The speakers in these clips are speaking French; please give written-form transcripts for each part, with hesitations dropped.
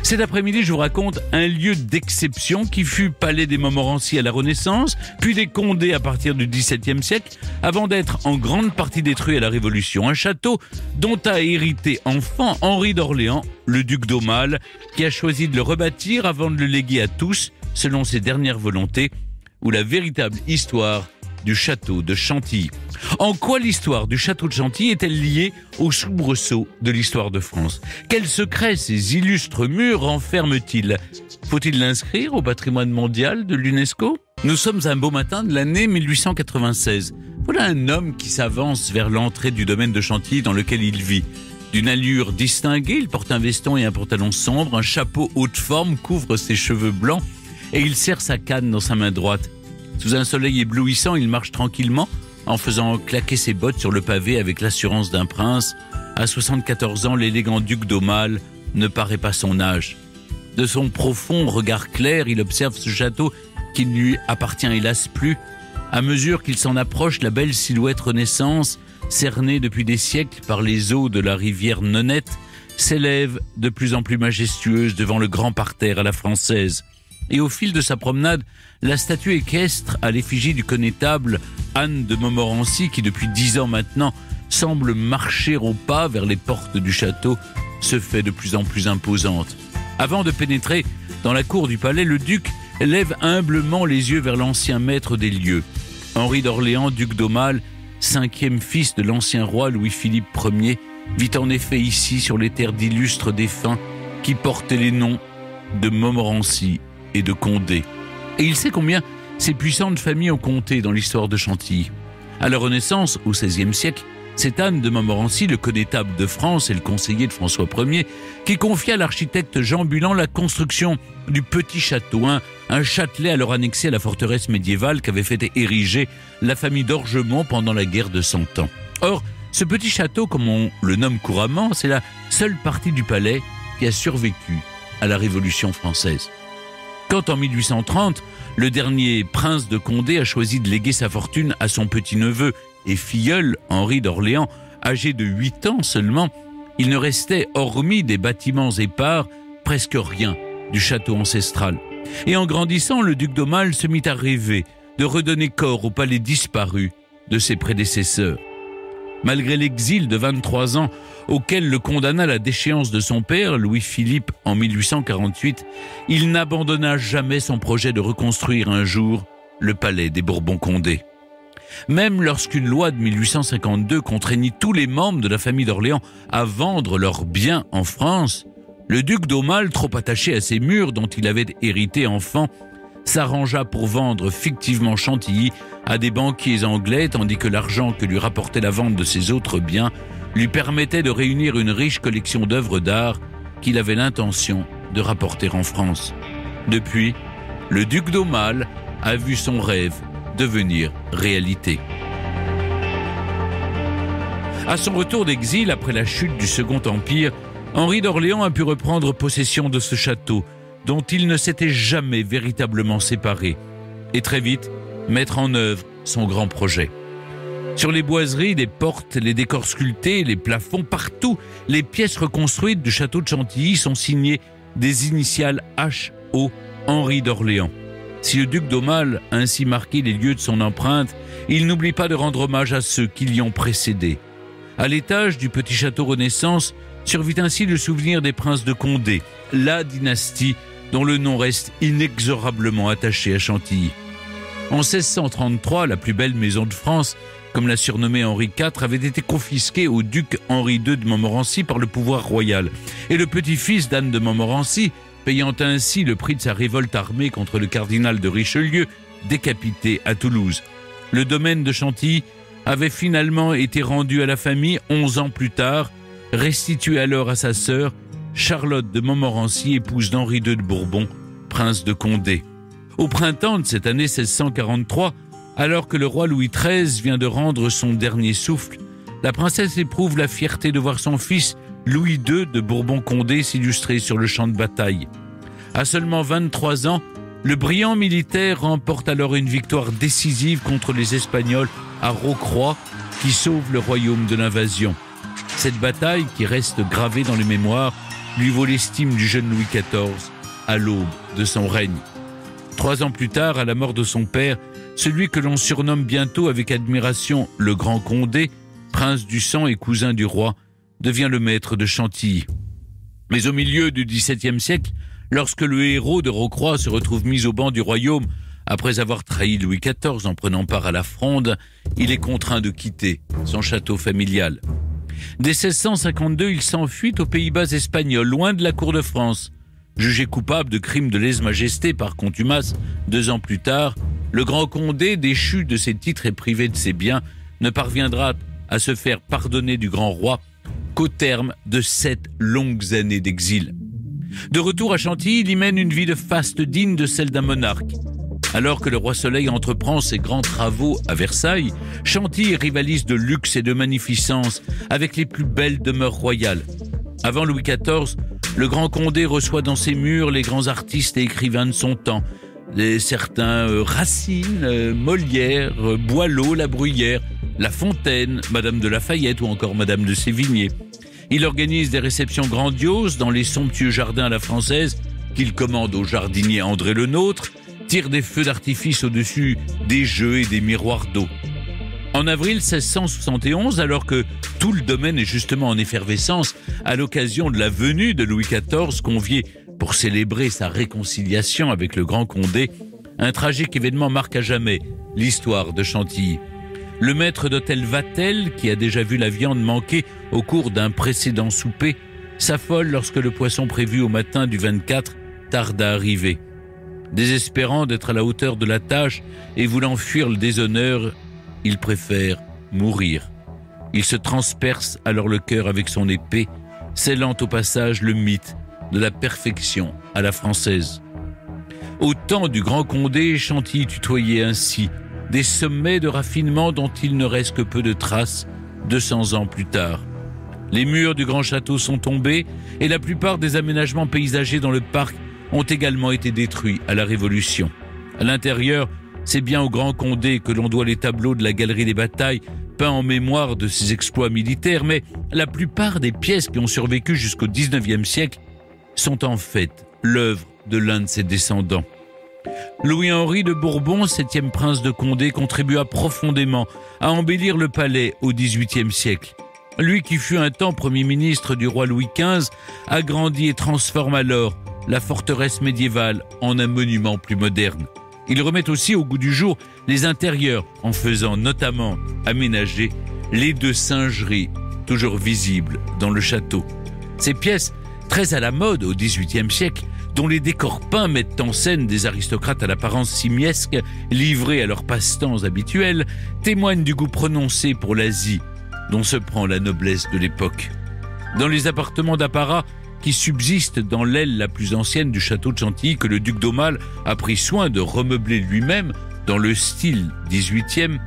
Cet après-midi, je vous raconte un lieu d'exception qui fut palais des Montmorency à la Renaissance, puis des Condé à partir du XVIIe siècle, avant d'être en grande partie détruit à la Révolution. Un château dont a hérité enfant Henri d'Orléans, le duc d'Aumale, qui a choisi de le rebâtir avant de le léguer à tous, selon ses dernières volontés, ou la véritable histoire du château de Chantilly. En quoi l'histoire du château de Chantilly est-elle liée au soubresaut de l'histoire de France? Quels secrets ces illustres murs renferment-ils? Faut-il l'inscrire au patrimoine mondial de l'UNESCO? Nous sommes un beau matin de l'année 1896. Voilà un homme qui s'avance vers l'entrée du domaine de Chantilly dans lequel il vit. D'une allure distinguée, il porte un veston et un pantalon sombre, un chapeau haute forme couvre ses cheveux blancs et il serre sa canne dans sa main droite. Sous un soleil éblouissant, il marche tranquillement en faisant claquer ses bottes sur le pavé avec l'assurance d'un prince. À 74 ans, l'élégant duc d'Aumale ne paraît pas son âge. De son profond regard clair, il observe ce château qui ne lui appartient hélas plus. À mesure qu'il s'en approche, la belle silhouette Renaissance, cernée depuis des siècles par les eaux de la rivière Nonette, s'élève de plus en plus majestueuse devant le grand parterre à la française. Et au fil de sa promenade, la statue équestre à l'effigie du connétable Anne de Montmorency, qui depuis 10 ans maintenant semble marcher au pas vers les portes du château, se fait de plus en plus imposante. Avant de pénétrer dans la cour du palais, le duc lève humblement les yeux vers l'ancien maître des lieux. Henri d'Orléans, duc d'Aumale, 5e fils de l'ancien roi Louis-Philippe Ier, vit en effet ici sur les terres d'illustres défunts qui portaient les noms de Montmorency et de Condé. Et il sait combien ces puissantes familles ont compté dans l'histoire de Chantilly. À la Renaissance, au XVIe siècle, c'est Anne de Montmorency, le connétable de France et le conseiller de François Ier, qui confia à l'architecte Jean Bulan la construction du petit château, un châtelet alors annexé à la forteresse médiévale qu'avait fait ériger la famille d'Orgemont pendant la guerre de 100 ans. Or, ce petit château, comme on le nomme couramment, c'est la seule partie du palais qui a survécu à la Révolution française. Quand en 1830, le dernier prince de Condé a choisi de léguer sa fortune à son petit-neveu et filleul Henri d'Orléans, âgé de 8 ans seulement, il ne restait, hormis des bâtiments épars, presque rien du château ancestral. Et en grandissant, le duc d'Aumale se mit à rêver de redonner corps au palais disparu de ses prédécesseurs. Malgré l'exil de 23 ans auquel le condamna la déchéance de son père, Louis-Philippe, en 1848, il n'abandonna jamais son projet de reconstruire un jour le palais des Bourbons-Condé. Même lorsqu'une loi de 1852 contraignit tous les membres de la famille d'Orléans à vendre leurs biens en France, le duc d'Aumale, trop attaché à ces murs dont il avait hérité enfant, s'arrangea pour vendre fictivement Chantilly à des banquiers anglais, tandis que l'argent que lui rapportait la vente de ses autres biens lui permettait de réunir une riche collection d'œuvres d'art qu'il avait l'intention de rapporter en France. Depuis, le duc d'Aumale a vu son rêve devenir réalité. À son retour d'exil après la chute du Second Empire, Henri d'Orléans a pu reprendre possession de ce château dont il ne s'était jamais véritablement séparé, et très vite mettre en œuvre son grand projet. Sur les boiseries, les portes, les décors sculptés, les plafonds, partout, les pièces reconstruites du château de Chantilly sont signées des initiales H.O. Henri d'Orléans. Si le duc d'Aumale a ainsi marqué les lieux de son empreinte, il n'oublie pas de rendre hommage à ceux qui l'y ont précédé. À l'étage du petit château Renaissance survit ainsi le souvenir des princes de Condé, la dynastie dont le nom reste inexorablement attaché à Chantilly. En 1633, la plus belle maison de France, comme l'a surnommé Henri IV, avait été confisquée au duc Henri II de Montmorency par le pouvoir royal. Et le petit-fils d'Anne de Montmorency, payant ainsi le prix de sa révolte armée contre le cardinal de Richelieu, décapité à Toulouse. Le domaine de Chantilly avait finalement été rendu à la famille 11 ans plus tard, restitué alors à sa sœur, Charlotte de Montmorency, épouse d'Henri II de Bourbon, prince de Condé. Au printemps de cette année 1643, alors que le roi Louis XIII vient de rendre son dernier souffle, la princesse éprouve la fierté de voir son fils Louis II de Bourbon-Condé s'illustrer sur le champ de bataille. À seulement 23 ans, le brillant militaire remporte alors une victoire décisive contre les Espagnols à Rocroi, qui sauve le royaume de l'invasion. Cette bataille, qui reste gravée dans les mémoires, lui vaut l'estime du jeune Louis XIV à l'aube de son règne. 3 ans plus tard, à la mort de son père, celui que l'on surnomme bientôt avec admiration le Grand Condé, prince du sang et cousin du roi, devient le maître de Chantilly. Mais au milieu du XVIIe siècle, lorsque le héros de Rocroi se retrouve mis au ban du royaume après avoir trahi Louis XIV en prenant part à la Fronde, il est contraint de quitter son château familial. Dès 1652, il s'enfuit aux Pays-Bas espagnols, loin de la cour de France. Jugé coupable de crimes de lèse-majesté par contumace 2 ans plus tard, le Grand Condé, déchu de ses titres et privé de ses biens, ne parviendra à se faire pardonner du grand roi qu'au terme de 7 longues années d'exil. De retour à Chantilly, il y mène une vie de faste digne de celle d'un monarque. Alors que le roi Soleil entreprend ses grands travaux à Versailles, Chantilly rivalise de luxe et de magnificence avec les plus belles demeures royales. Avant Louis XIV, le Grand Condé reçoit dans ses murs les grands artistes et écrivains de son temps. Certains Racine, Molière, Boileau, La Bruyère, La Fontaine, Madame de Lafayette ou encore Madame de Sévigné. Il organise des réceptions grandioses dans les somptueux jardins à la française qu'il commande au jardinier André Le Nôtre, tire des feux d'artifice au-dessus des jeux et des miroirs d'eau. En avril 1671, alors que tout le domaine est justement en effervescence, à l'occasion de la venue de Louis XIV, convié pour célébrer sa réconciliation avec le Grand Condé, un tragique événement marque à jamais l'histoire de Chantilly. Le maître d'hôtel Vatel, qui a déjà vu la viande manquer au cours d'un précédent souper, s'affole lorsque le poisson prévu au matin du 24 tarde à arriver. Désespérant d'être à la hauteur de la tâche et voulant fuir le déshonneur, il préfère mourir. Il se transperce alors le cœur avec son épée, scellant au passage le mythe de la perfection à la française. Au temps du Grand Condé, Chantilly tutoyait ainsi des sommets de raffinement dont il ne reste que peu de traces 200 ans plus tard. Les murs du grand château sont tombés et la plupart des aménagements paysagers dans le parc ont également été détruits à la Révolution. À l'intérieur, c'est bien au Grand Condé que l'on doit les tableaux de la Galerie des Batailles, peints en mémoire de ses exploits militaires, mais la plupart des pièces qui ont survécu jusqu'au XIXe siècle sont en fait l'œuvre de l'un de ses descendants. Louis-Henri de Bourbon, 7e prince de Condé, contribua profondément à embellir le palais au XVIIIe siècle. Lui qui fut un temps Premier ministre du roi Louis XV, agrandit et transforme alors la forteresse médiévale en un monument plus moderne. Il remet aussi au goût du jour les intérieurs en faisant notamment aménager les 2 singeries toujours visibles dans le château. Ces pièces, très à la mode au XVIIIe siècle, dont les décors peints mettent en scène des aristocrates à l'apparence simiesque, livrés à leurs passe-temps habituels, témoignent du goût prononcé pour l'Asie, dont se prend la noblesse de l'époque. Dans les appartements d'apparat qui subsistent dans l'aile la plus ancienne du château de Chantilly, que le duc d'Aumale a pris soin de remeubler lui-même dans le style 18e,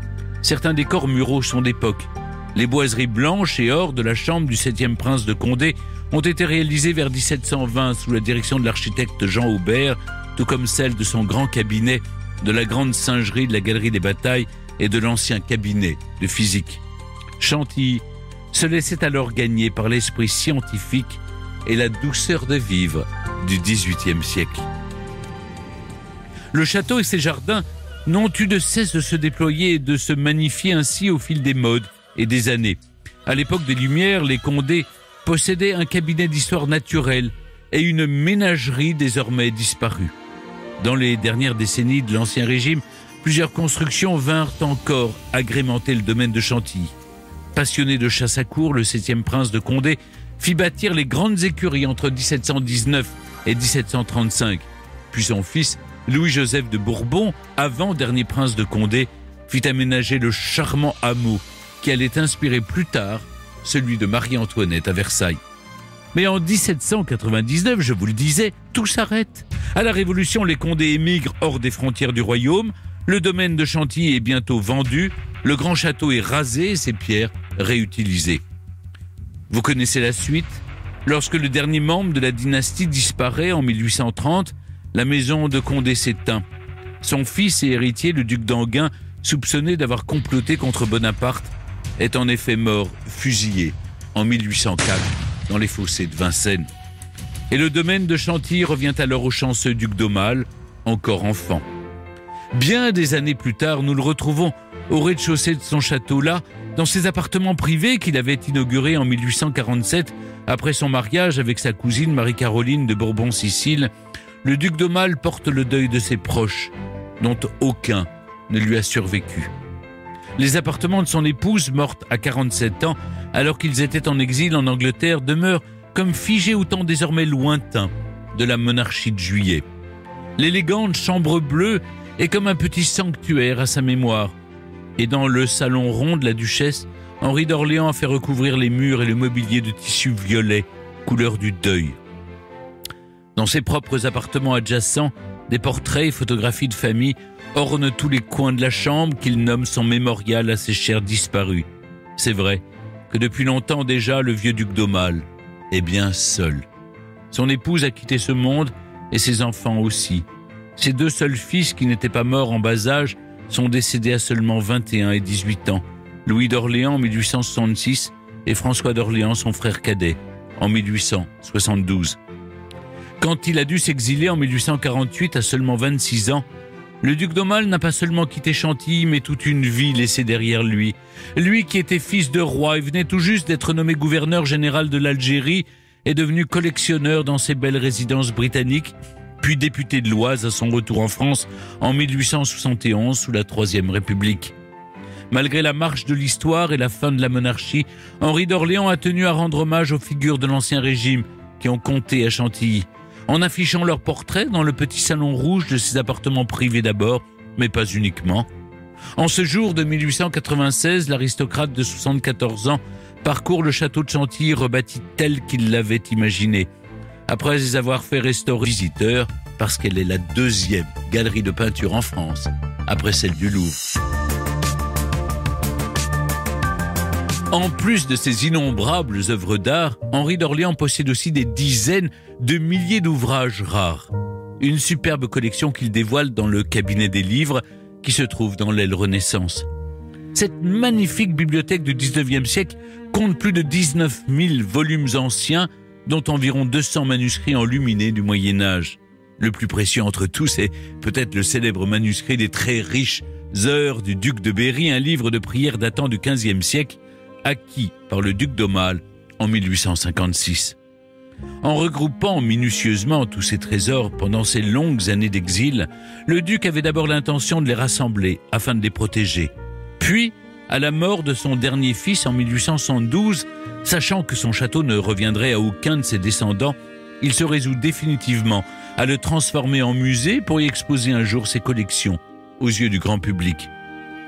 certains décors muraux sont d'époque. Les boiseries blanches et or de la chambre du 7e prince de Condé ont été réalisées vers 1720 sous la direction de l'architecte Jean Aubert, tout comme celles de son grand cabinet, de la grande singerie de la Galerie des Batailles et de l'ancien cabinet de physique. Chantilly se laissait alors gagner par l'esprit scientifique et la douceur de vivre du XVIIIe siècle. Le château et ses jardins n'ont eu de cesse de se déployer et de se magnifier ainsi au fil des modes et des années. À l'époque des Lumières, les Condé possédaient un cabinet d'histoire naturelle et une ménagerie désormais disparue. Dans les dernières décennies de l'Ancien Régime, plusieurs constructions vinrent encore agrémenter le domaine de Chantilly. Passionné de chasse à courre, le 7e prince de Condé fit bâtir les grandes écuries entre 1719 et 1735. Puis son fils, Louis-Joseph de Bourbon, avant-dernier prince de Condé, fit aménager le charmant hameau qui allait inspirer plus tard celui de Marie-Antoinette à Versailles. Mais en 1799, je vous le disais, tout s'arrête. À la Révolution, les Condé émigrent hors des frontières du royaume, le domaine de Chantilly est bientôt vendu, le grand château est rasé et ses pierres réutilisées. Vous connaissez la suite. Lorsque le dernier membre de la dynastie disparaît en 1830, la maison de Condé s'éteint. Son fils et héritier, le duc d'Enghien, soupçonné d'avoir comploté contre Bonaparte, est en effet mort, fusillé, en 1804, dans les fossés de Vincennes. Et le domaine de Chantilly revient alors au chanceux duc d'Aumale, encore enfant. Bien des années plus tard, nous le retrouvons au rez-de-chaussée de son château-là, dans ses appartements privés qu'il avait inaugurés en 1847, après son mariage avec sa cousine Marie-Caroline de Bourbon-Sicile. Le duc d'Aumale porte le deuil de ses proches, dont aucun ne lui a survécu. Les appartements de son épouse, morte à 47 ans, alors qu'ils étaient en exil en Angleterre, demeurent comme figés au temps désormais lointain de la monarchie de Juillet. L'élégante chambre bleue est comme un petit sanctuaire à sa mémoire. Et dans le salon rond de la duchesse, Henri d'Orléans a fait recouvrir les murs et le mobilier de tissu violet, couleur du deuil. Dans ses propres appartements adjacents, des portraits et photographies de famille ornent tous les coins de la chambre qu'il nomme son mémorial à ses chers disparus. C'est vrai que depuis longtemps déjà, le vieux duc d'Aumale est bien seul. Son épouse a quitté ce monde et ses enfants aussi. Ses deux seuls fils qui n'étaient pas morts en bas âge sont décédés à seulement 21 et 18 ans. Louis d'Orléans en 1866 et François d'Orléans, son frère cadet, en 1872. Quand il a dû s'exiler en 1848 à seulement 26 ans, le duc d'Aumale n'a pas seulement quitté Chantilly, mais toute une vie laissée derrière lui. Lui qui était fils de roi et venait tout juste d'être nommé gouverneur général de l'Algérie, est devenu collectionneur dans ses belles résidences britanniques, puis député de l'Oise à son retour en France en 1871 sous la Troisième République. Malgré la marche de l'histoire et la fin de la monarchie, Henri d'Orléans a tenu à rendre hommage aux figures de l'Ancien Régime qui ont compté à Chantilly, en affichant leurs portraits dans le petit salon rouge de ses appartements privés d'abord, mais pas uniquement. En ce jour de 1896, l'aristocrate de 74 ans parcourt le château de Chantilly rebâti tel qu'il l'avait imaginé, après les avoir fait restaurer visiteurs, parce qu'elle est la deuxième galerie de peinture en France, après celle du Louvre. En plus de ses innombrables œuvres d'art, Henri d'Orléans possède aussi des dizaines de milliers d'ouvrages rares. Une superbe collection qu'il dévoile dans le cabinet des livres qui se trouve dans l'aile Renaissance. Cette magnifique bibliothèque du 19e siècle compte plus de 19 000 volumes anciens, dont environ 200 manuscrits enluminés du Moyen-Âge. Le plus précieux entre tous est peut-être le célèbre manuscrit des très riches Heures du duc de Berry, un livre de prières datant du 15e siècle, acquis par le duc d'Aumale en 1856. En regroupant minutieusement tous ces trésors pendant ces longues années d'exil, le duc avait d'abord l'intention de les rassembler afin de les protéger. Puis, à la mort de son dernier fils en 1872, sachant que son château ne reviendrait à aucun de ses descendants, il se résout définitivement à le transformer en musée pour y exposer un jour ses collections aux yeux du grand public.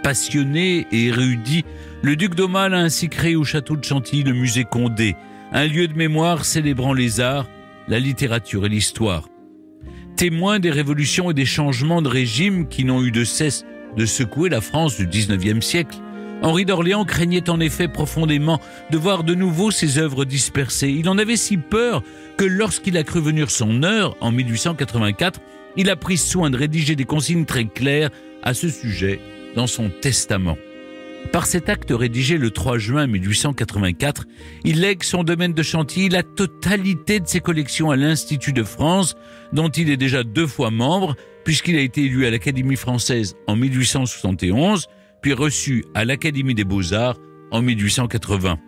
Passionné et érudit, le duc d'Aumale a ainsi créé au château de Chantilly le musée Condé, un lieu de mémoire célébrant les arts, la littérature et l'histoire. Témoin des révolutions et des changements de régime qui n'ont eu de cesse de secouer la France du 19e siècle, Henri d'Orléans craignait en effet profondément de voir de nouveau ses œuvres dispersées. Il en avait si peur que lorsqu'il a cru venir son heure, en 1884, il a pris soin de rédiger des consignes très claires à ce sujet dans son testament. Par cet acte rédigé le 3 juin 1884, il lègue son domaine de Chantilly, la totalité de ses collections à l'Institut de France, dont il est déjà 2 fois membre, puisqu'il a été élu à l'Académie française en 1871, puis reçu à l'Académie des Beaux-Arts en 1880.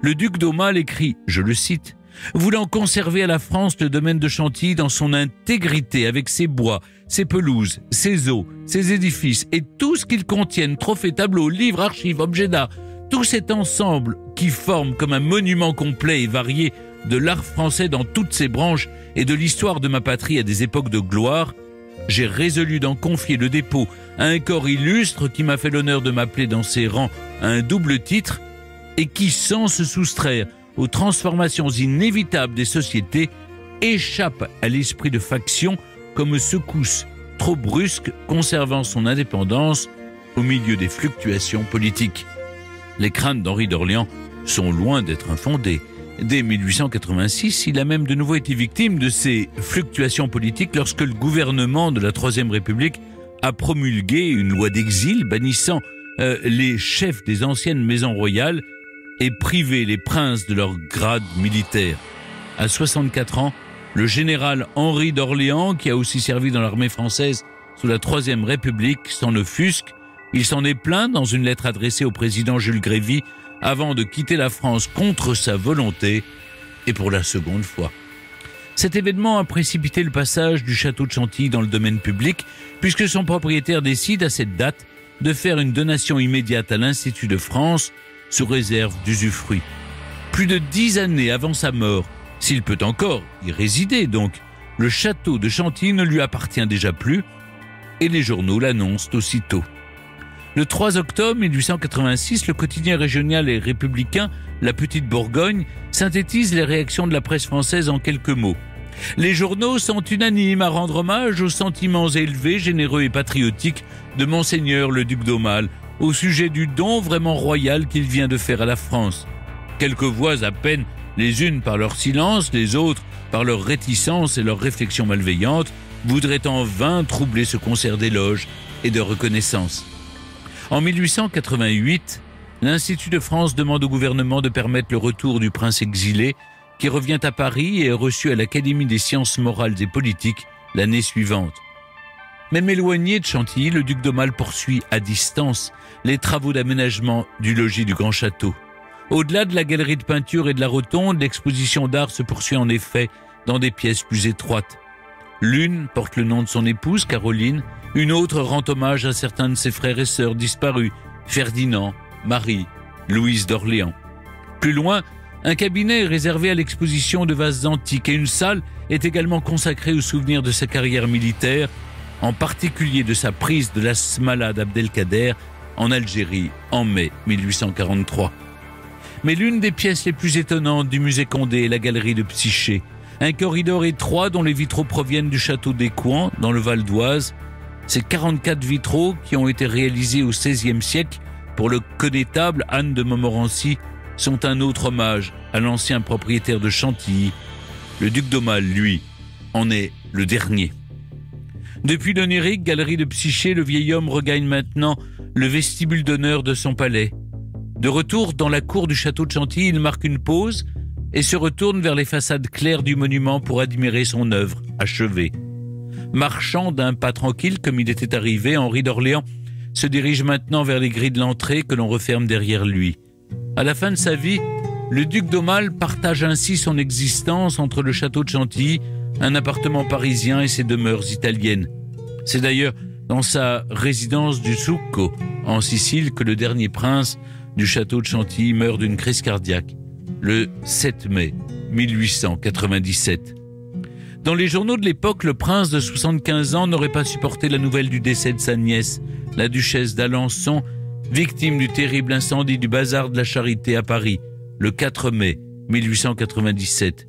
Le duc d'Aumale écrit, je le cite, « Voulant conserver à la France le domaine de Chantilly dans son intégrité, avec ses bois, ses pelouses, ses eaux, ses édifices et tout ce qu'ils contiennent, trophées, tableaux, livres, archives, objets d'art, tout cet ensemble qui forme comme un monument complet et varié de l'art français dans toutes ses branches et de l'histoire de ma patrie à des époques de gloire, j'ai résolu d'en confier le dépôt à un corps illustre qui m'a fait l'honneur de m'appeler dans ses rangs à un double titre et qui, sans se soustraire aux transformations inévitables des sociétés, échappe à l'esprit de faction comme secousse trop brusque conservant son indépendance au milieu des fluctuations politiques. Les craintes d'Henri d'Orléans sont loin d'être infondées. Dès 1886, il a même de nouveau été victime de ces fluctuations politiques lorsque le gouvernement de la Troisième République a promulgué une loi d'exil bannissant les chefs des anciennes maisons royales et privé les princes de leur grade militaire. À 64 ans, Le général Henri d'Orléans, qui a aussi servi dans l'armée française sous la Troisième République, s'en offusque. Il s'en est plaint dans une lettre adressée au président Jules Grévy avant de quitter la France contre sa volonté et pour la seconde fois. Cet événement a précipité le passage du château de Chantilly dans le domaine public puisque son propriétaire décide à cette date de faire une donation immédiate à l'Institut de France sous réserve d'usufruit. Plus de 10 années avant sa mort, s'il peut encore y résider donc, le château de Chantilly ne lui appartient déjà plus et les journaux l'annoncent aussitôt. Le 3 octobre 1886, le quotidien régional et républicain La Petite Bourgogne synthétise les réactions de la presse française en quelques mots. Les journaux sont unanimes à rendre hommage aux sentiments élevés, généreux et patriotiques de Monseigneur le duc d'Aumale au sujet du don vraiment royal qu'il vient de faire à la France. Quelques voix à peine, les unes par leur silence, les autres par leur réticence et leurs réflexions malveillantes, voudraient en vain troubler ce concert d'éloges et de reconnaissance. En 1888, l'Institut de France demande au gouvernement de permettre le retour du prince exilé qui revient à Paris et est reçu à l'Académie des sciences morales et politiques l'année suivante. Même éloigné de Chantilly, le duc d'Aumale poursuit à distance les travaux d'aménagement du logis du Grand Château. Au-delà de la galerie de peinture et de la rotonde, l'exposition d'art se poursuit en effet dans des pièces plus étroites. L'une porte le nom de son épouse, Caroline, une autre rend hommage à certains de ses frères et sœurs disparus, Ferdinand, Marie, Louise d'Orléans. Plus loin, un cabinet est réservé à l'exposition de vases antiques et une salle est également consacrée aux souvenirs de sa carrière militaire, en particulier de sa prise de la Smala d'Abdelkader en Algérie en mai 1843. Mais l'une des pièces les plus étonnantes du musée Condé est la galerie de Psyché, un corridor étroit dont les vitraux proviennent du château d'Écouen, dans le Val d'Oise. Ces 44 vitraux qui ont été réalisés au XVIe siècle pour le connétable Anne de Montmorency sont un autre hommage à l'ancien propriétaire de Chantilly. Le duc d'Aumale, lui, en est le dernier. Depuis l'onirique galerie de Psyché, le vieil homme regagne maintenant le vestibule d'honneur de son palais. De retour dans la cour du château de Chantilly, il marque une pause et se retourne vers les façades claires du monument pour admirer son œuvre achevée. Marchant d'un pas tranquille comme il était arrivé, Henri d'Orléans se dirige maintenant vers les grilles de l'entrée que l'on referme derrière lui. À la fin de sa vie, le duc d'Aumale partage ainsi son existence entre le château de Chantilly, un appartement parisien et ses demeures italiennes. C'est d'ailleurs dans sa résidence du Succo, en Sicile, que le dernier prince du château de Chantilly meurt d'une crise cardiaque, le 7 mai 1897. Dans les journaux de l'époque, le prince de 75 ans n'aurait pas supporté la nouvelle du décès de sa nièce, la duchesse d'Alençon, victime du terrible incendie du bazar de la Charité à Paris, le 4 mai 1897.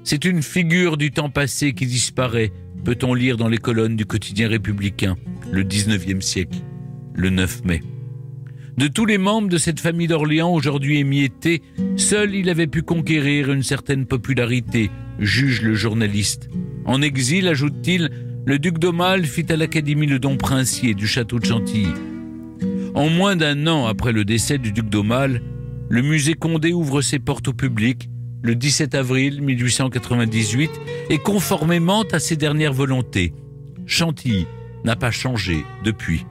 C'est une figure du temps passé qui disparaît, peut-on lire dans les colonnes du quotidien républicain, le 19e siècle, le 9 mai. De tous les membres de cette famille d'Orléans aujourd'hui émiettés, seul il avait pu conquérir une certaine popularité, juge le journaliste. En exil, ajoute-t-il, le duc d'Aumale fit à l'Académie le don princier du château de Chantilly. En moins d'un an après le décès du duc d'Aumale, le musée Condé ouvre ses portes au public le 17 avril 1898 et conformément à ses dernières volontés. Chantilly n'a pas changé depuis.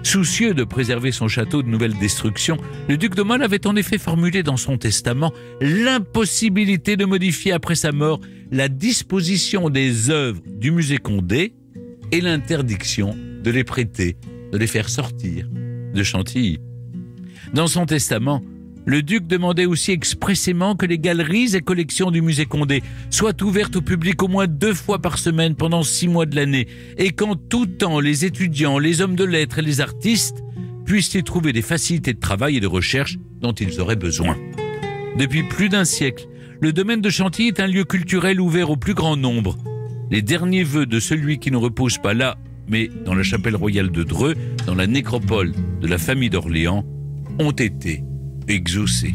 Soucieux de préserver son château de nouvelles destructions, le duc d'Aumale avait en effet formulé dans son testament l'impossibilité de modifier après sa mort la disposition des œuvres du musée Condé et l'interdiction de les prêter, de les faire sortir de Chantilly. Dans son testament, le duc demandait aussi expressément que les galeries et collections du musée Condé soient ouvertes au public au moins 2 fois par semaine pendant 6 mois de l'année et qu'en tout temps les étudiants, les hommes de lettres et les artistes puissent y trouver des facilités de travail et de recherche dont ils auraient besoin. Depuis plus d'un siècle, le domaine de Chantilly est un lieu culturel ouvert au plus grand nombre. Les derniers vœux de celui qui ne repose pas là, mais dans la chapelle royale de Dreux, dans la nécropole de la famille d'Orléans, ont été exaucé.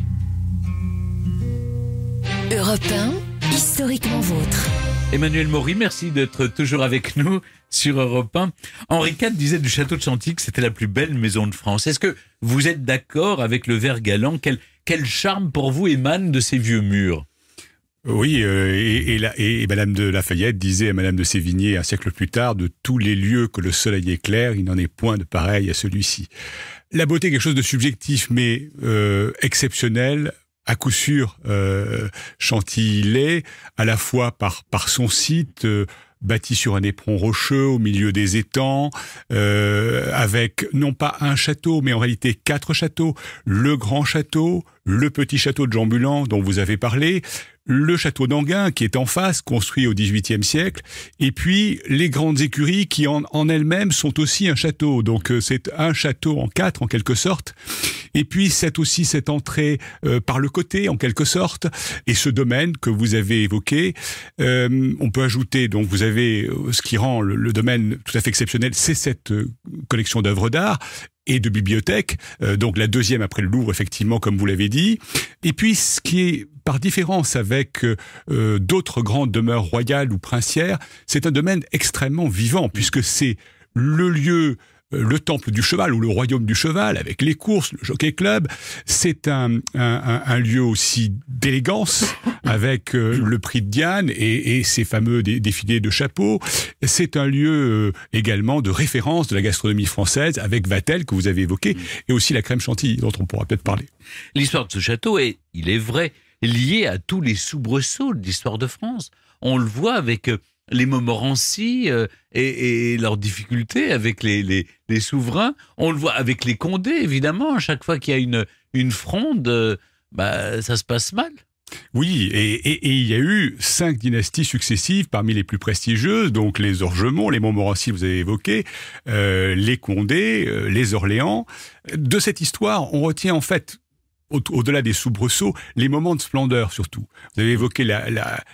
Europe 1, historiquement vôtre. Emmanuel Maury, merci d'être toujours avec nous sur Europe 1. Henri IV disait du château de Chantilly que c'était la plus belle maison de France. Est-ce que vous êtes d'accord avec le vers galant ? Quel charme pour vous émane de ces vieux murs ? Oui, et Madame de Lafayette disait à Madame de Sévigné un siècle plus tard, de tous les lieux que le soleil éclaire, il n'en est point de pareil à celui-ci. La beauté est quelque chose de subjectif, mais exceptionnel. À coup sûr, Chantilly l'est, à la fois par son site, bâti sur un éperon rocheux au milieu des étangs, avec non pas un château, mais en réalité 4 châteaux. Le grand château, le petit château de Jean Bulan dont vous avez parlé, le château d'Enghien qui est en face, construit au XVIIIe siècle, et puis les grandes écuries qui en elles-mêmes sont aussi un château. Donc c'est un château en 4 en quelque sorte. Et puis c'est aussi cette entrée par le côté en quelque sorte, et ce domaine que vous avez évoqué. On peut ajouter, donc vous avez ce qui rend le domaine tout à fait exceptionnel, c'est cette collection d'œuvres d'art et de bibliothèques, donc la deuxième après le Louvre, effectivement, comme vous l'avez dit. Et puis, ce qui est par différence avec d'autres grandes demeures royales ou princières, c'est un domaine extrêmement vivant, puisque c'est le lieu, le temple du cheval ou le royaume du cheval, avec les courses, le jockey club. C'est un lieu aussi d'élégance, avec le prix de Diane et ces fameux défilés de chapeaux. C'est un lieu également de référence de la gastronomie française, avec Vatel, que vous avez évoqué, et aussi la crème chantilly, dont on pourra peut-être parler. L'histoire de ce château est, il est vrai, liée à tous les soubresauts de l'histoire de France. On le voit avec les Montmorency et leurs difficultés avec les souverains. On le voit avec les Condé, évidemment. À chaque fois qu'il y a une fronde, ça se passe mal. Oui, et il y a eu 5 dynasties successives parmi les plus prestigieuses, donc les Orgemont, les Montmorency, vous avez évoqué, les Condé, les Orléans. De cette histoire, on retient en fait, au-delà des soubresauts, les moments de splendeur surtout. Vous avez évoqué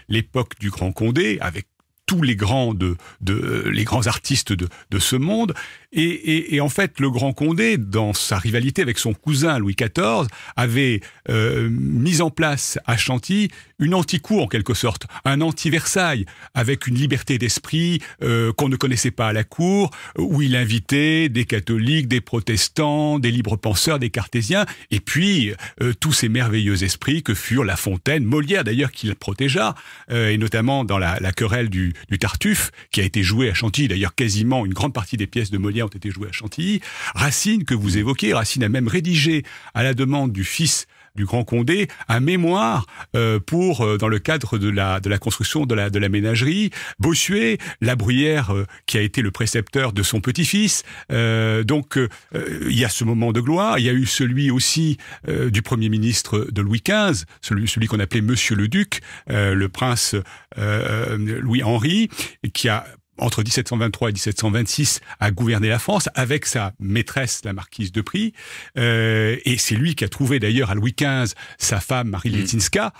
l'époque du Grand Condé, avec tous les grands les grands artistes de ce monde. Et en fait, le Grand Condé, dans sa rivalité avec son cousin Louis XIV, avait mis en place à Chantilly une anti-cour en quelque sorte, un anti-Versailles, avec une liberté d'esprit qu'on ne connaissait pas à la cour, où il invitait des catholiques, des protestants, des libres penseurs, des cartésiens, et puis tous ces merveilleux esprits que furent La Fontaine, Molière d'ailleurs qui le protégea, et notamment dans la querelle du Tartuffe, qui a été jouée à Chantilly, d'ailleurs quasiment une grande partie des pièces de Molière ont été jouées à Chantilly. Racine, que vous évoquez, Racine a même rédigé, à la demande du fils du Grand Condé, un mémoire dans le cadre de la construction de la ménagerie. Bossuet, La Bruyère, qui a été le précepteur de son petit-fils. Donc, il y a ce moment de gloire. Il y a eu celui aussi du Premier ministre de Louis XV, celui qu'on appelait Monsieur le Duc, le prince Louis-Henri, qui a entre 1723 et 1726, a gouverné la France avec sa maîtresse, la marquise de Prie. Et c'est lui qui a trouvé d'ailleurs à Louis XV sa femme Marie Letzinska,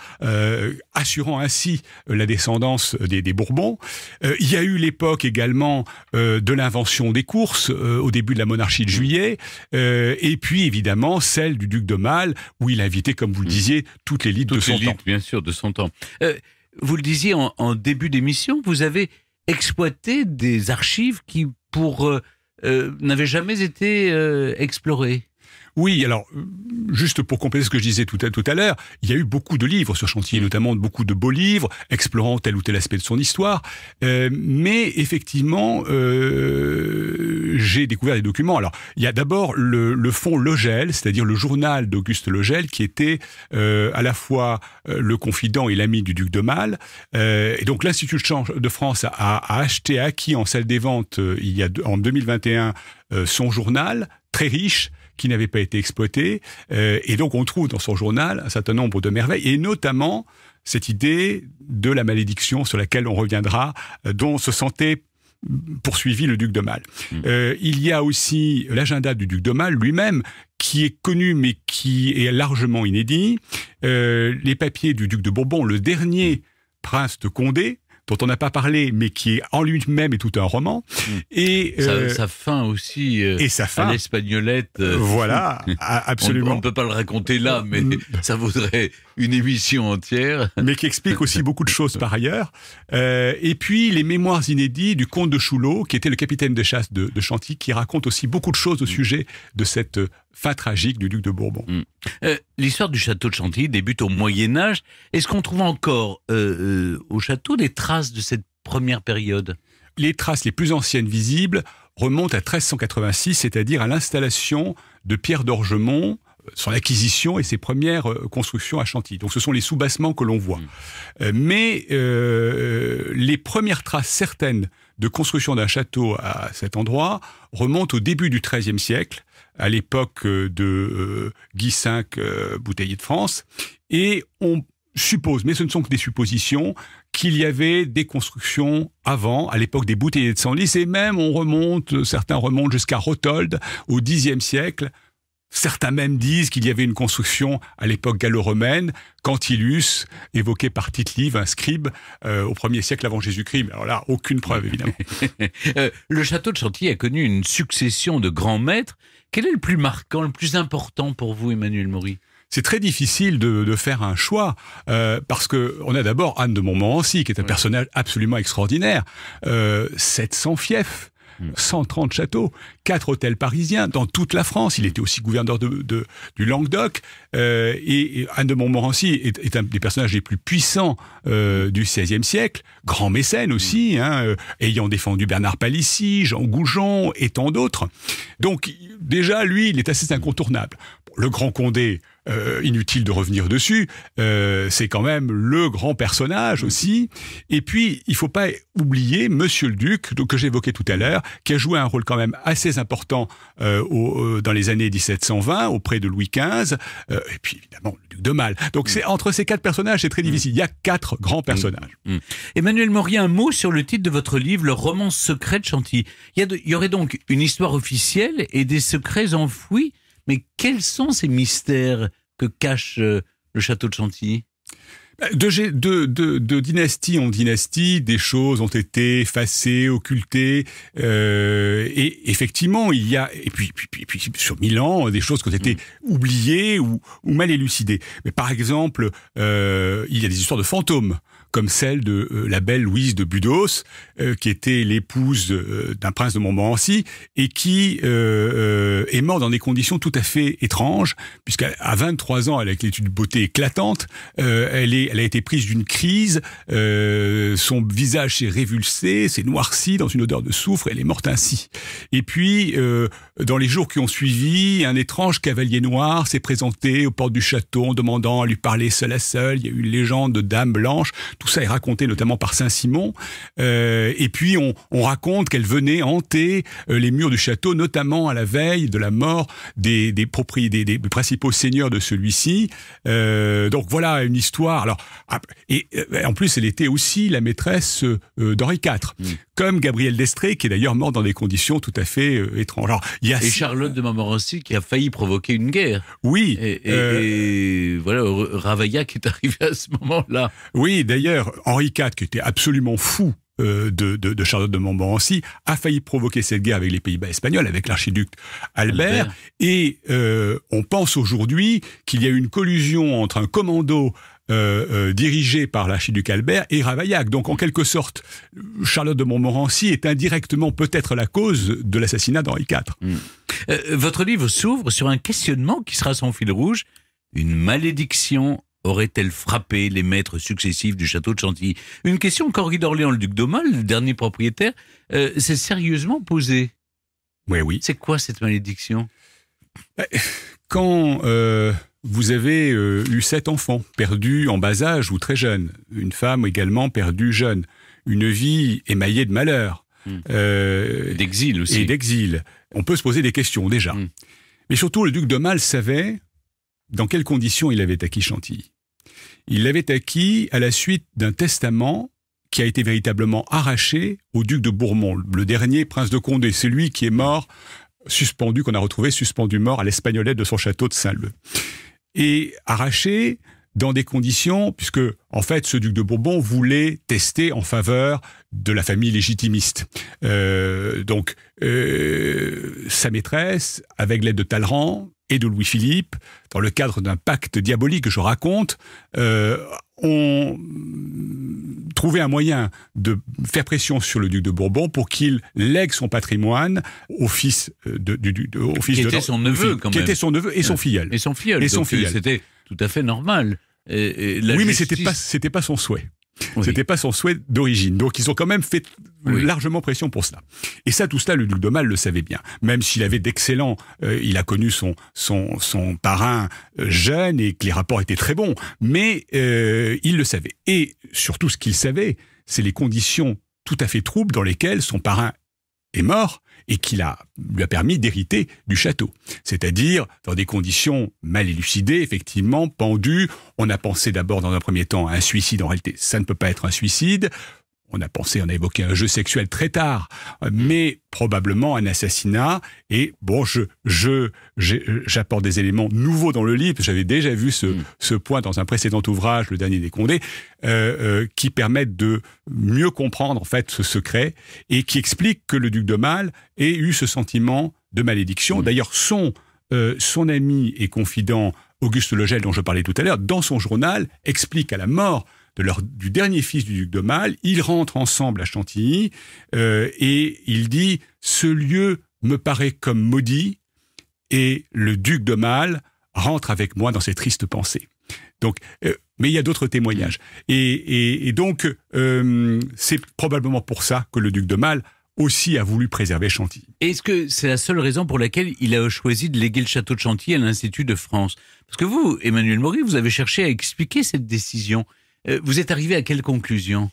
assurant ainsi la descendance des Bourbons. Il y a eu l'époque également de l'invention des courses au début de la monarchie de Juillet. Et puis évidemment celle du duc de Malle, où il invitait, comme vous le disiez, toute l'élite de son temps. Bien sûr, de son temps. Vous le disiez en début d'émission, vous avez exploiter des archives qui n'avaient jamais été explorées. Oui, alors, juste pour compléter ce que je disais tout à l'heure, il y a eu beaucoup de livres sur Chantilly, notamment beaucoup de beaux livres, explorant tel ou tel aspect de son histoire, mais effectivement, j'ai découvert des documents. Alors, il y a d'abord le fonds Logel, c'est-à-dire le journal d'Auguste Logel, qui était à la fois le confident et l'ami du duc de Malle. Et donc, l'Institut de change de France a acquis en salle des ventes, en 2021, son journal, très riche, qui n'avait pas été exploité. Et donc, on trouve dans son journal un certain nombre de merveilles, et notamment cette idée de la malédiction sur laquelle on reviendra, dont se sentait poursuivi le duc de Malle. Il y a aussi l'agenda du duc de Malle lui-même, qui est connu, mais qui est largement inédit. Les papiers du duc de Bourbon, le dernier prince de Condé, dont on n'a pas parlé, mais qui en lui-même est tout un roman. Et sa fin aussi, et sa fin, à l'Espagnolette. Voilà, absolument. On ne peut pas le raconter là, mais ça vaudrait une émission entière. Mais qui explique aussi beaucoup de choses par ailleurs. Et puis les mémoires inédits du comte de Chouleau, qui était le capitaine de chasse de Chantilly, qui raconte aussi beaucoup de choses au sujet de cette fin tragique du duc de Bourbon. L'histoire du château de Chantilly débute au Moyen-Âge. Est-ce qu'on trouve encore au château des traces de cette première période ? Les traces les plus anciennes visibles remontent à 1386, c'est-à-dire à l'installation de Pierre d'Orgemont, son acquisition et ses premières constructions à Chantilly. Donc ce sont les soubassements que l'on voit. Mais les premières traces certaines de construction d'un château à cet endroit remontent au début du XIIIe siècle, à l'époque de Guy V, bouteiller de France, et on suppose, mais ce ne sont que des suppositions, qu'il y avait des constructions avant, à l'époque des bouteillers de Senlis, et même certains remontent jusqu'à Rotolde, au Xe siècle. Certains même disent qu'il y avait une construction à l'époque gallo-romaine, Cantilus, évoqué par Tite-Live, un scribe, au 1er siècle avant Jésus-Christ. Mais alors là, aucune preuve, évidemment. Le château de Chantilly a connu une succession de grands maîtres. Quel est le plus marquant, le plus important pour vous, Emmanuel Maury ? C'est très difficile de faire un choix, parce que on a d'abord Anne de Montmorency, qui est un personnage absolument extraordinaire. 700 fiefs, 130 châteaux, 4 hôtels parisiens dans toute la France. Il était aussi gouverneur du Languedoc. Et Anne de Montmorency est un des personnages les plus puissants du XVIe siècle, grand mécène aussi, ayant défendu Bernard Palissy, Jean Goujon et tant d'autres. Donc déjà, lui, il est assez incontournable. Le Grand Condé, inutile de revenir dessus, c'est quand même le grand personnage aussi. Et puis, il faut pas oublier Monsieur le Duc, que j'évoquais tout à l'heure, qui a joué un rôle quand même assez important dans les années 1720, auprès de Louis XV, et puis évidemment le Duc de Malle. Donc entre ces 4 personnages, c'est très difficile. Il y a 4 grands personnages. Emmanuel Maury, un mot sur le titre de votre livre, Le roman secret de Chantilly. Il y aurait donc une histoire officielle et des secrets enfouis. Mais quels sont ces mystères que cache le château de Chantilly ? De dynastie en dynastie, des choses ont été effacées, occultées, et effectivement, il y a, et puis sur 1000 ans, des choses qui ont été oubliées ou mal élucidées. Mais par exemple, il y a des histoires de fantômes, comme celle de la belle Louise de Budos, qui était l'épouse d'un prince de Montmorency, et qui est morte dans des conditions tout à fait étranges, puisqu'à 23 ans, elle a une beauté éclatante, elle a été prise d'une crise, son visage s'est révulsé, s'est noirci dans une odeur de soufre, elle est morte ainsi. Et puis, dans les jours qui ont suivi, un étrange cavalier noir s'est présenté aux portes du château en demandant à lui parler seul à seul. Il y a eu une légende de dame blanche. Tout ça est raconté notamment par Saint-Simon. Et puis, on raconte qu'elle venait hanter les murs du château, notamment à la veille de la mort des principaux seigneurs de celui-ci. Donc voilà une histoire. Alors, et en plus, elle était aussi la maîtresse d'Henri IV, comme Gabrielle d'Estrées, qui est d'ailleurs morte dans des conditions tout à fait étranges. Alors, et Charlotte de Montmorency, qui a failli provoquer une guerre. Oui. Et voilà, Ravaillac est arrivé à ce moment-là. Oui, d'ailleurs, Henri IV, qui était absolument fou de Charlotte de Montmorency, a failli provoquer cette guerre avec les Pays-Bas espagnols, avec l'archiduc Albert. Et on pense aujourd'hui qu'il y a eu une collusion entre un commando dirigé par l'archiduc Albert et Ravaillac. Donc en quelque sorte, Charlotte de Montmorency est indirectement peut-être la cause de l'assassinat d'Henri IV. Votre livre s'ouvre sur un questionnement qui sera son fil rouge. Une malédiction aurait-elle frappé les maîtres successifs du château de Chantilly ? Une question qu'Henri d'Orléans, le duc d'Aumale, le dernier propriétaire, s'est sérieusement posée. Oui. C'est quoi cette malédiction ? Quand vous avez eu 7 enfants perdus en bas âge ou très jeunes, une femme également perdue jeune, une vie émaillée de malheur, d'exil aussi. Et d'exil. On peut se poser des questions déjà. Mais surtout, le duc d'Aumale savait dans quelles conditions il avait acquis Chantilly. Il l'avait acquis à la suite d'un testament qui a été véritablement arraché au duc de Bourbon, le dernier prince de Condé. C'est lui qui est mort, suspendu, qu'on a retrouvé suspendu mort à l'Espagnolette de son château de Saint-Leu. Et arraché dans des conditions, puisque en fait ce duc de Bourbon voulait tester en faveur de la famille légitimiste. Donc sa maîtresse, avec l'aide de Talleyrand, et de Louis-Philippe, dans le cadre d'un pacte diabolique que je raconte, ont trouvé un moyen de faire pression sur le duc de Bourbon pour qu'il lègue son patrimoine au fils qui était son neveu, quand même. Qui était son neveu et son filleul. Et son filleul. Et son filleul. C'était tout à fait normal. Oui, mais c'était pas son souhait. Oui. C'était pas son souhait d'origine. Donc ils ont quand même fait largement pression pour cela. Et ça, tout cela, le duc d'Aumale le savait bien. Même s'il avait d'excellents... il a connu son parrain jeune et que les rapports étaient très bons. Mais il le savait. Et surtout, ce qu'il savait, c'est les conditions tout à fait troubles dans lesquelles son parrain est mort et qui lui a permis d'hériter du château. C'est-à-dire dans des conditions mal élucidées, effectivement, pendu. On a pensé d'abord, dans un premier temps, à un suicide. En réalité, ça ne peut pas être un suicide. On a évoqué un jeu sexuel très tard, mais probablement un assassinat. Et bon, j'apporte des éléments nouveaux dans le livre. J'avais déjà vu ce point dans un précédent ouvrage, Le Dernier des Condés, qui permettent de mieux comprendre en fait ce secret et qui explique que le duc d'Aumale ait eu ce sentiment de malédiction. D'ailleurs, son ami et confident Auguste Legel, dont je parlais tout à l'heure, dans son journal, explique à la mort du dernier fils du duc d'Aumale, ils rentrent ensemble à Chantilly et il dit « Ce lieu me paraît comme maudit et le duc d'Aumale rentre avec moi dans ses tristes pensées. » Donc, mais il y a d'autres témoignages. Et donc, c'est probablement pour ça que le duc d'Aumale aussi a voulu préserver Chantilly. Est-ce que c'est la seule raison pour laquelle il a choisi de léguer le château de Chantilly à l'Institut de France? Parce que vous, Emmanuel Maury, vous avez cherché à expliquer cette décision. Vous êtes arrivé à quelle conclusion?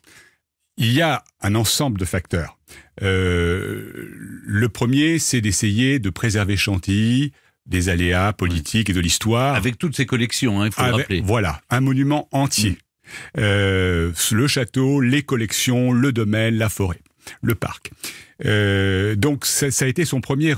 Il y a un ensemble de facteurs. Le premier, c'est d'essayer de préserver Chantilly des aléas politiques et de l'histoire. Avec toutes ses collections, il faut le rappeler. Voilà, un monument entier. Le château, les collections, le domaine, la forêt, le parc. Donc ça a été son premier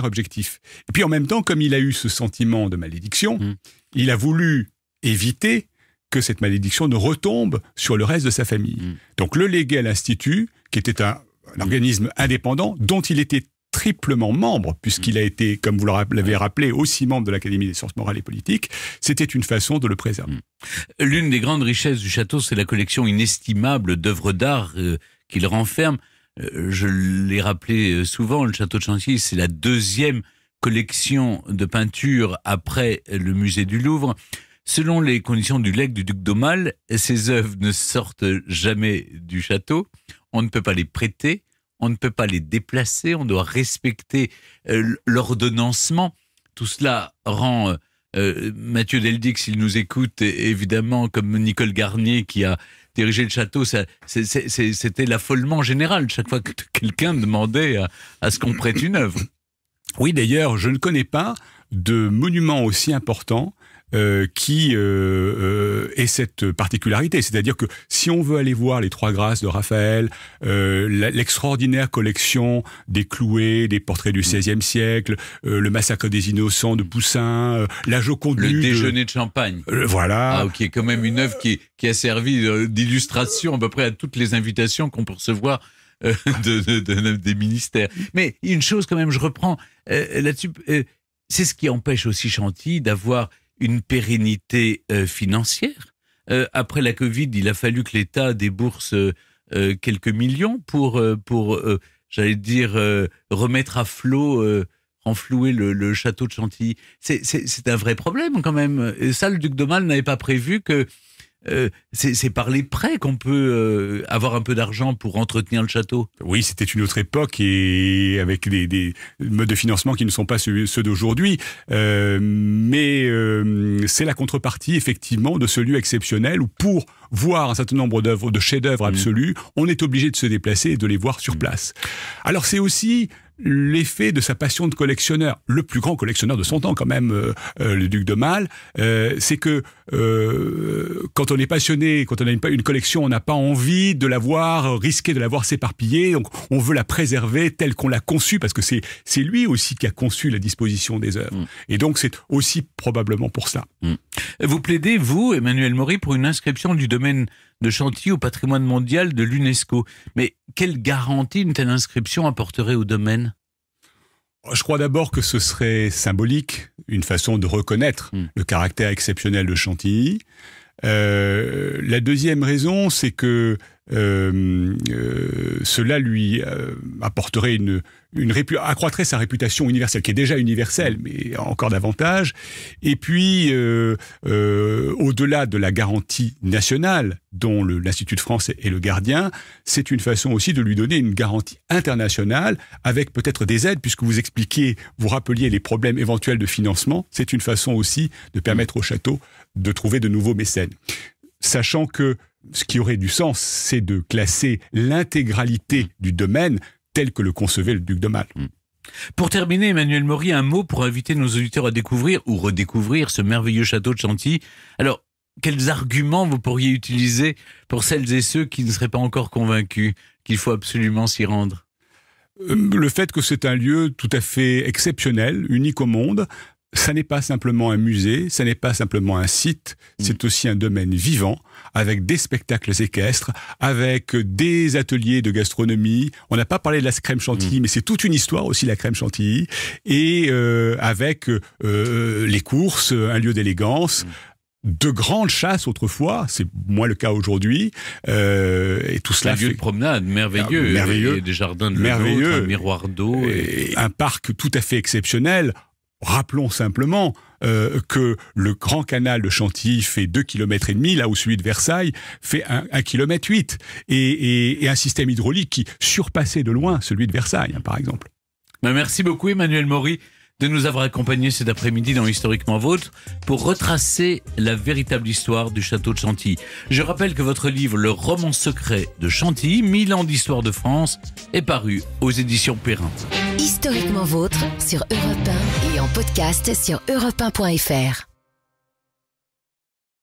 objectif. Et puis en même temps, comme il a eu ce sentiment de malédiction, il a voulu éviter que cette malédiction ne retombe sur le reste de sa famille. Donc le léguer à l'Institut, qui était un organisme indépendant, dont il était triplement membre, puisqu'il a été, comme vous l'avez rappelé, aussi membre de l'Académie des sciences morales et politiques, c'était une façon de le préserver. L'une des grandes richesses du château, c'est la collection inestimable d'œuvres d'art qu'il renferme. Je l'ai rappelé souvent, le château de Chantilly, c'est la deuxième collection de peinture après le musée du Louvre. Selon les conditions du legs du duc d'Aumale, ces œuvres ne sortent jamais du château. On ne peut pas les prêter, on ne peut pas les déplacer, on doit respecter l'ordonnancement. Tout cela rend Mathieu Deldic, s'il nous écoute, évidemment, comme Nicole Garnier qui a dirigé le château, c'était l'affolement général chaque fois que quelqu'un demandait à ce qu'on prête une œuvre. Oui, d'ailleurs, je ne connais pas de monument aussi important qui ait cette particularité. C'est-à-dire que si on veut aller voir les Trois Grâces de Raphaël, l'extraordinaire collection des Clouets, des portraits du XVIe siècle, le Massacre des Innocents de Poussin, la Joconde nue, le Déjeuner de Champagne. Voilà. Qui est quand même une œuvre qui a servi d'illustration à peu près à toutes les invitations qu'on peut recevoir des ministères. Mais une chose quand même, je reprends là-dessus, c'est ce qui empêche aussi Chantilly d'avoir une pérennité financière. Après la Covid, il a fallu que l'État débourse quelques millions pour j'allais dire, remettre à flot, renflouer le château de Chantilly. C'est un vrai problème quand même. Et ça, le duc d'Aumale n'avait pas prévu que c'est par les prêts qu'on peut avoir un peu d'argent pour entretenir le château. Oui, c'était une autre époque et avec des modes de financement qui ne sont pas ceux d'aujourd'hui. Mais c'est la contrepartie, effectivement, de ce lieu exceptionnel où pour voir un certain nombre de chefs-d'œuvre absolus, on est obligé de se déplacer et de les voir sur place. Alors c'est aussi l'effet de sa passion de collectionneur, le plus grand collectionneur de son temps quand même, le duc d'Aumale, c'est que quand on est passionné, quand on a une collection, on n'a pas envie de la voir, risquer de la voir s'éparpiller, donc on veut la préserver telle qu'on l'a conçue, parce que c'est lui aussi qui a conçu la disposition des œuvres. Et donc c'est aussi probablement pour ça. Vous plaidez, vous, Emmanuel Maury, pour une inscription du domaine de Chantilly au patrimoine mondial de l'UNESCO. Mais quelle garantie une telle inscription apporterait au domaine ? Je crois d'abord que ce serait symbolique, une façon de reconnaître le caractère exceptionnel de Chantilly. La deuxième raison, c'est que cela lui apporterait accroîtrait sa réputation universelle, qui est déjà universelle, mais encore davantage. Et puis, au-delà de la garantie nationale dont l'Institut de France est le gardien, c'est une façon aussi de lui donner une garantie internationale avec peut-être des aides, puisque vous rappeliez les problèmes éventuels de financement. C'est une façon aussi de permettre au château de trouver de nouveaux mécènes. Sachant que ce qui aurait du sens, c'est de classer l'intégralité du domaine tel que le concevait le duc d'Aumale. Pour terminer, Emmanuel Maury, un mot pour inviter nos auditeurs à découvrir ou redécouvrir ce merveilleux château de Chantilly. Alors, quels arguments vous pourriez utiliser pour celles et ceux qui ne seraient pas encore convaincus qu'il faut absolument s'y rendre? Le fait que c'est un lieu tout à fait exceptionnel, unique au monde. Ça n'est pas simplement un musée, ça n'est pas simplement un site, c'est aussi un domaine vivant, avec des spectacles équestres, avec des ateliers de gastronomie. On n'a pas parlé de la crème chantilly, mais c'est toute une histoire aussi, la crème chantilly, et avec les courses, un lieu d'élégance, de grandes chasses autrefois, c'est moins le cas aujourd'hui, et tout cela un lieu de promenade merveilleux, merveilleux, et des jardins de merveilleux, un miroir d'eau, et un parc tout à fait exceptionnel. Rappelons simplement que le grand canal de Chantilly fait 2,5 km, là où celui de Versailles fait 1,8 km, et un système hydraulique qui surpassait de loin celui de Versailles, par exemple. Merci beaucoup Emmanuel Maury de nous avoir accompagnés cet après-midi dans Historiquement Vôtre pour retracer la véritable histoire du château de Chantilly. Je rappelle que votre livre Le roman secret de Chantilly, 1000 ans d'histoire de France, est paru aux éditions Perrin. Historiquement Vôtre sur Europe 1 et en podcast sur europe1.fr.